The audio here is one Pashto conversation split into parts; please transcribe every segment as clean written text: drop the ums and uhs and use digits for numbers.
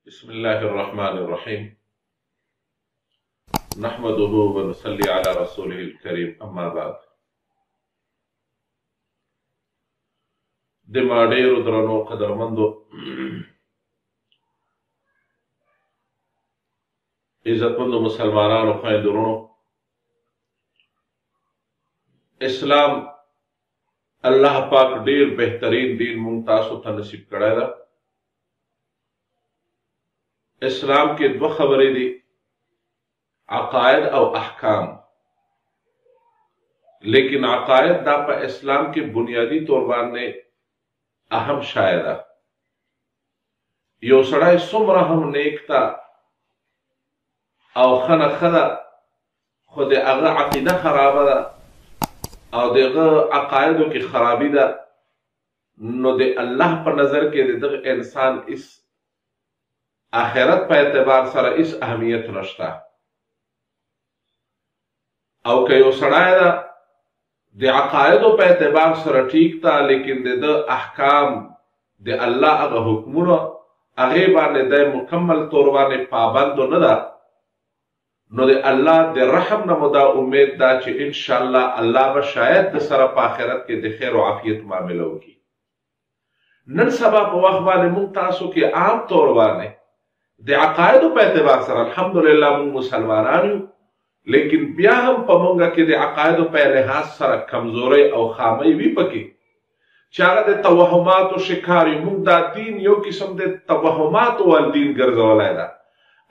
बिस्मिल्लाहिर्रहमानिर्रहीम नहमदुहु व नसल्ली अला रसूलिहिल करीम अम्मा बाद। د ما ډیرو درنو قدرمندو عزتمندو مسلمانانو خویندورونو، اسلام الله پاک ډیر بهترین دین مونږ تاسو ته نصیب کړی ده. اسلام کې دوه خبرې دي، عقاید او احکام. لیکن عقاید دا په اسلام کې بنیادی طور باندې اهم شای ده. یو سړی څومره هم نیک تا او خنه خده خو د هغه عقیده خرابه ده او د هغه عقایدو کې خرابي ده، نو د الله په نظر کې د دغه انسان اس آخرت په اعتبار سره اس اهمیت نشته. او که یو سړی ده د عقایدو په اعتبار سره ټیک تا، لیکن د احکام د الله هغه حکمونه هغې باندې د مکمل طور باندې پابندو نه ده، نو د الله د رحم نه مو دا امید ده چې انشاءالله الله به شاید د سره په آخرت کې د خیر او عافیت معامله وکړي. نن سبا په وخت باندې موږ تاسو کې عام طور باندې د عقایدو په اعتبار سره الحمدلله موږ مسلمانان یو، لیکن بیا هم په موږ کې د عقایدو په لحاظ سره کمزوري او خامۍ وي پکې چې هغه د توهماتو شکار یو. موږ دا دین یو قسم د توهماتو ول دین ګرځولی ده،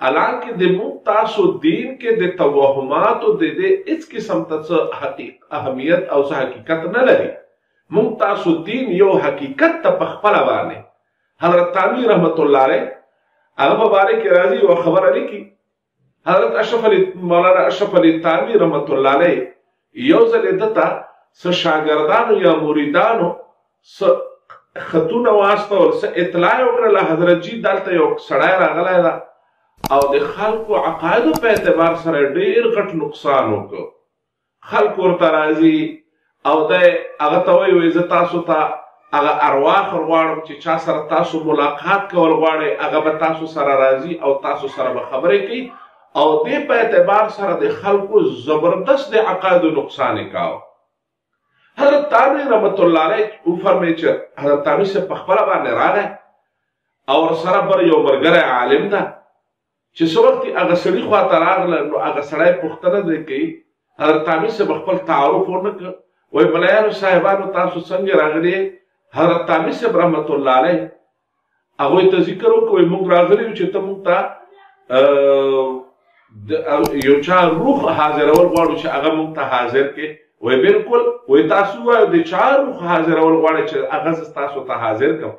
حالانکه د موږ تاسو دین کې د توهماتو د هیڅ قسم ته څه اهمیت او څه حقیقت نه لري. موږ تاسو دین یو حقیقت ته په خپله باندې حضرت تانوی رحمت الله علیه هغه په باره کې راځي او خبره لیکي. حضرت مولانا اشرف علی تانوی رحمت الله علیه یو ځل دته څه شاګردانو یا مریدانو څه خطونه واستول، څه اطلاع وکړله حضرت جی دلته یو سړی راغلی ده او د خلکو عقایدو په اعتبار سره ډیر غټ نقصان وکړ. خلک ورته راځي او دی هغه ته وایي زه تاسو ته هغه ارواح غواړم چې چا سره تاسو ملاقات کول غواړئ، هغه به تاسو سره راځي او تاسو سره به خبرې کوي. او دې په اعتبار سره د خلکو زبردست د عقایدو نقصان یې کاوه. حضرت تانوی رحمت الله علیه وفرمایي چې حضرت تانوی صاحب په خپله باندې راغی او ورسره بر یو ملګری عالم ده چې څه وخت هغه سړي خواته راغله، نو هغه سړی پوښتنه دی کوي. حضرت تانوی صاحب خپل تعارف ونه کړ، وایي ملایانو صاحبانو تاسو څنګه راغلي؟ حضرت تانوی صاحب رحمت الله علیه هغوی ته ذکر وکړ، وایي موږ راغلي یو چې ته موږ ته یو چا روح حاضرول غواړو چې هغه موږ ته حاضر کړي. وایي بلکل، وایي تاسو وایو د چا روح حاضرول غواړئ چې هغه زه تاسو ته حاضر کړم.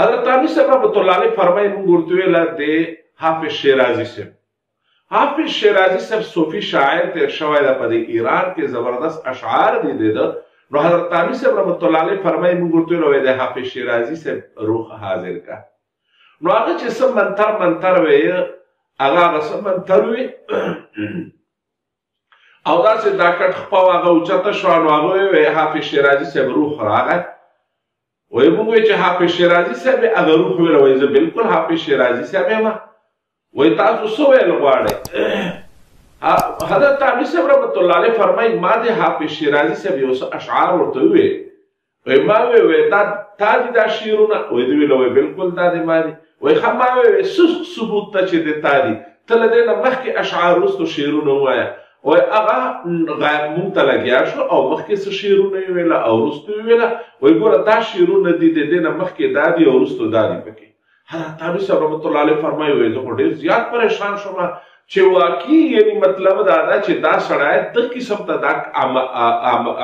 حضرت تانوی صاحب رحمت الله علیه فرمایي موږ ورته ویله د حافظ شیرازي صاحب. حافظ شیرازي صاحب صوفي شاعر تیر شوی ده، په د ایران کې زبردست اشعار دي ده. نو حضرت تانوی صاحب رحمت الله علیه فرمایي موږ ورته ویله د حافظ شیرازي صاحب روح حاضر کا. نو هغه چې څه منتر ویه هغه څه منتر وي او داسې دا کټ خپه هغه اوچته شوه. نو هغه ویې حافظ شیرازي صاحب روح راغی. وایي موږ وایي چې حافظ شیرازي صاحب هغه روح ویله. وایي زه بلکل حافظ شیرازي صاحب یم. وایي تاسو څه ویل غواړئ؟ حضرت تانوی صاحب رحمت الله علیه فرمایي ما د حافظ شیرازي صاحب یو څه اشعار ورته وویل. وایي ما ویې دا تا دي دا شعرونه؟ وایي دوی ویله وایي بلکل دا د ما دي. وایي ښه ما ویې څه ثبوت ته چې د تا دي؟ ته له دې نه مخکې اشعار وروستو شعرونه ووایه. وایي هغه مونږ ته لګیا شو او مخکې څه شعرونه یې ویله او وروستو یې ویله. وایي ګوره دا شعرونه دي د دې نه مخکې دا دي او وروستو دا دي پکې. حضرت تانوی صاحب رحمت الله علیه فرمایي وایي زه خو ډېر زیات پریشان شوم چې واقعي یعنې مطلب دا ده چې دا سړی دغه قسم ته دا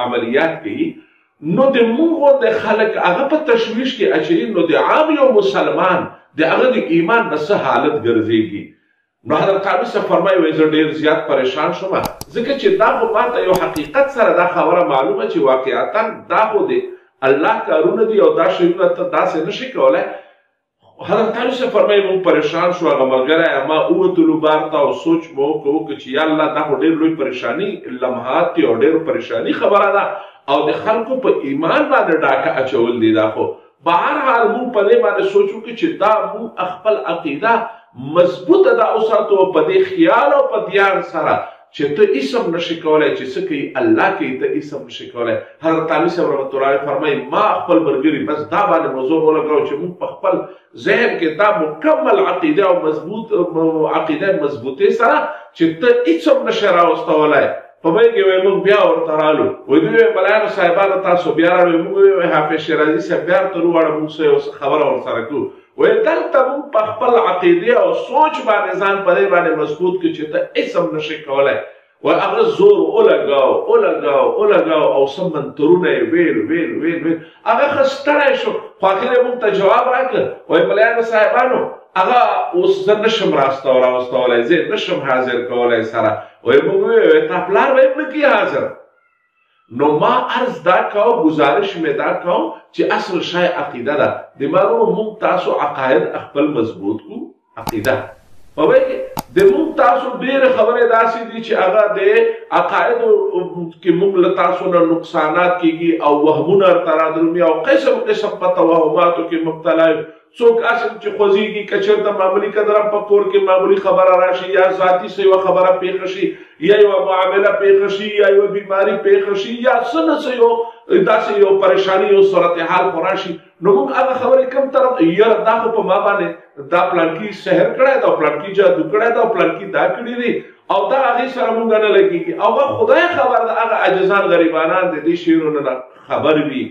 عملیات کوي، نو د موږ غوندې خلک هغه په تشویش کې اچوي، نو د عام یو مسلمان د هغه د ایمان نه څه حالت ګرځېږي. نو حضرت تانوی صاحب فرمایي وایي زه ډېر زیات پریشان شوم، ځکه چې دا خو ماته یو حقیقت سره دا خبره معلومه چې واقعتا دا خو د الله کارونه دي او دا شیونه ته داسې نشي کولی. حضرت تانوی صاحب فرمایي موږ پریشان شو، هغه ملګری ما ووتلو بار ته او سوچ مو وکړو چې یا الله دا خو ډېر لوی پریشاني لمحات دي او ډېر پریشاني خبره ده او د خلکو په ایمان باندې ډاکه اچول دي. دا خو بهر حال مونږ په دې باندې سوچو کې چې دا مونږ خپل عقیده مضبوطه دا اوساتو په دې خیال او په دیان سره چې ته اسم نشي کولای چې څه کوي الله کوي ته اسم نشي کولای. حضرت علي صاحب رحمت الله علیه فرمایي ما خپل برګری بس دا باندې موضوع ولګاو چې مونږ په خپل ذهن کې دا مکمل عقیده او مضبوط عقیده مضبوطه سره چې ته اسم نشي راوستولای. په وای کې وای موږ بیا ورته رالو وای دوی ملایانو صاحبانو تاسو بیا راوي موږ حافظ شیرازي صاحب بیا ته وروړو موږ خبره ورسره کوو. وای دلته موږ په خپل عقیده او سوچ باندې ځان په دې باندې مضبوط کړو چې ته اسم نشي کولای. وای هغه زور ولګاو او سم منترونه ویل هغه خستړی شو خو اخر موږ ته جواب راکړ وای ملایانو صاحبانو هغه اوس زه نشم راوستولی زه نشم حاضر کولی سره. وای موږ وویل تا پلار وایي نه کي حاضر. نو ما عرض دا کوم گزارش مې دا کوم چې اصل شای عقیده ده. د معلومو موږ تاسو عقاید خپل مضبوط کو عقیده په وایي کې د موږ تاسو ډېرې خبرې داسې دي چې هغه د عقایدو کې موږ له تاسو نه نقصانات کېږي او وهمونه ورته رادرومي او قسم په توهماتو کې مبتلا یو. څوک اسم چې خوځېږي که چېرته معمولي قدره په کور کې معمولي خبره راشي یا ذاتي څه یوه خبره پېښه شي یا یوه معامله پېښه شي یا یوه بیماري پېښه شي یا څه نه څه یو داسې یو پریشاني یو صورتحال خو راشي نو موږ هغه خبرې کوم طرف یاره دا خو په ما باندې دا پلانکي سحر کړی دا پلانکي جادو کړی دا پلانکي دا کړي دي او دا هغې سره مونږ نه لګېږي او هغه خدای خبر ده هغه عجزان غریبانان د دې شعرونو نه خبر وي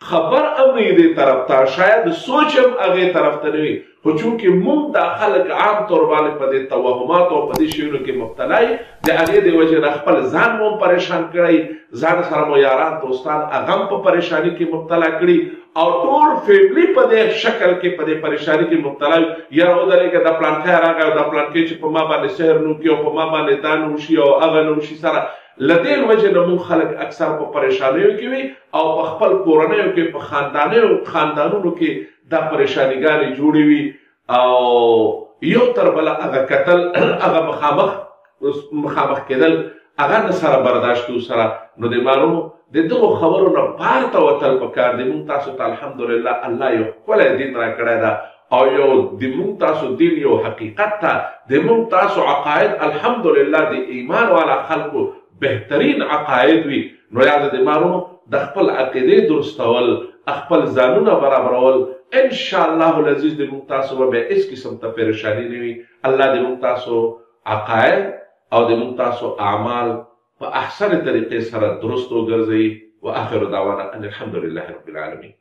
خبر هم نه دې طرف ته شاید سوچ هم هغې طرف ته نه وي خو چونکې مونږ دا خلک عام طور باندې په دې توهماتو او په دې شیانو کې مبتلا یي د هغې د وجې نه خپل ځان مو پریشان کړی ځان سره مو یاران دوستان هغه هم په پریشاني کې مبتلا کړي او ټول فیملی په دې شکل کې په دې پریشاني کې مبتلا وي یاره ودرېږه دا پلانکی راغی او دا پلانکی چې په ما باندې سحر نه وکړي او په ما باندې دا نه وشي او هغه نه وشي سره له دې وجې نه مونږ خلک اکثر په پریشانیو کې وي او په خپل کورنیو کې په خاندانونو کې دا پریشانیګانې جوړې وي او یو تر بله هغه کتل هغه مخامخ کېدل هغه نه سره برداشت سره نو د معلومو د دغو خبرو نه بار ته وتل پکار دی. مونږ تاسو ته الحمدلله الله یو ښکلی دین را کړی ده او یو د مونږ تاسو دین یو حقیقت ته د مونږ تاسو عقاید الحمدلله د ایمان والا خلکو بهترین عقاید وي نو یاد د معلومو د خپل عقیدې درستول خپل ځانونه برابرول انشاءالله العزیز د مونږ تاسو به بیا هېڅ قسم ته پریشاني نه وي. الله د مونږ تاسو عقاید او د مونږ تاسو اعمال په احسن طریقې سره درست وګرځوي. واخر دعوانا ان الحمد لله رب العالمين.